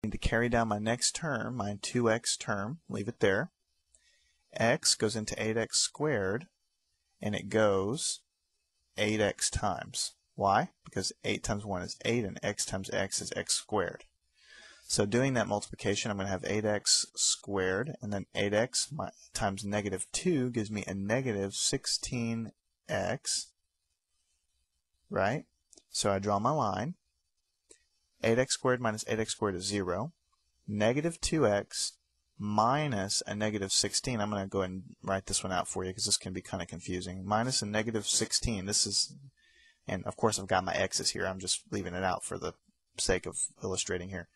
I need to carry down my next term, my 2x term, leave it there. X goes into 8x squared, and it goes 8x times. Why? Because 8 times 1 is 8, and x times x is x squared. So doing that multiplication, I'm going to have 8x squared, and then 8x times negative 2 gives me a negative 16x, right? So I draw my line. 8x squared minus 8x squared is 0. Negative 2x minus a negative 16. I'm going to go ahead and write this one out for you because this can be kind of confusing. Minus a negative 16. This is, and of course I've got my x's here. I'm just leaving it out for the sake of illustrating here.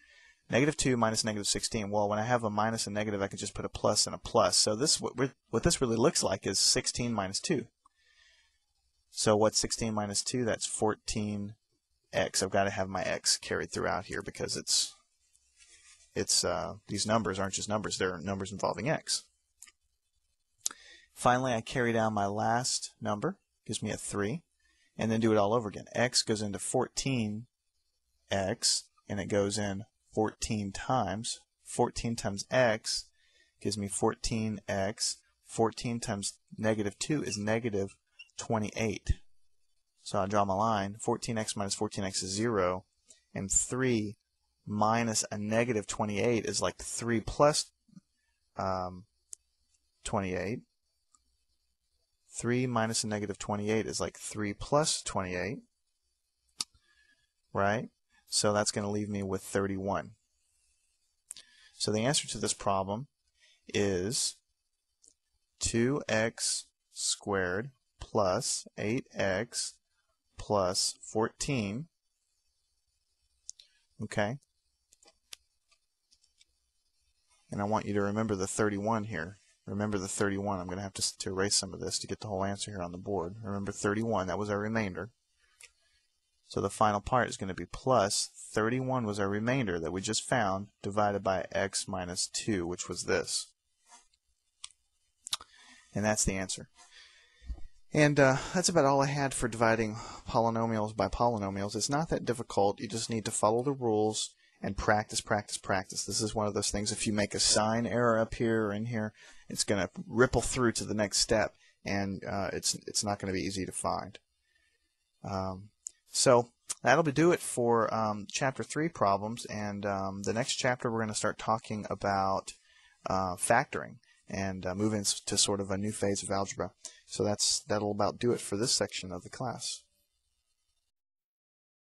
Negative 2 minus negative 16. Well, when I have a minus and negative, I can just put a plus and a plus. So this, what this really looks like is 16 minus 2. So what's 16 minus 2? That's 14x. I've got to have my x carried throughout here because these numbers aren't just numbers, they're numbers involving x. Finally, I carry down my last number, gives me a 3, and then do it all over again. X goes into 14x, and it goes in 14 times. 14 times x gives me 14x. 14 times negative 2 is negative 28. So I draw my line. 14x minus 14x is 0, and 3 minus a negative 28 is like 3 plus 28. 3 minus a negative 28 is like 3 plus 28, right? So that's going to leave me with 31. So the answer to this problem is 2x squared plus 8x plus 14. Okay? And I want you to remember the 31 here. Remember the 31. I'm going to have to erase some of this to get the whole answer here on the board. Remember 31. That was our remainder. So the final part is going to be plus 31 was our remainder that we just found divided by x minus 2, which was this. And that's the answer. And that's about all I had for dividing polynomials by polynomials. It's not that difficult. You just need to follow the rules and practice, practice, practice. This is one of those things, if you make a sign error up here or in here, it's going to ripple through to the next step, and it's not going to be easy to find. So that'll do it for Chapter 3 problems, and the next chapter we're going to start talking about factoring and move into sort of a new phase of algebra. So that'll about do it for this section of the class.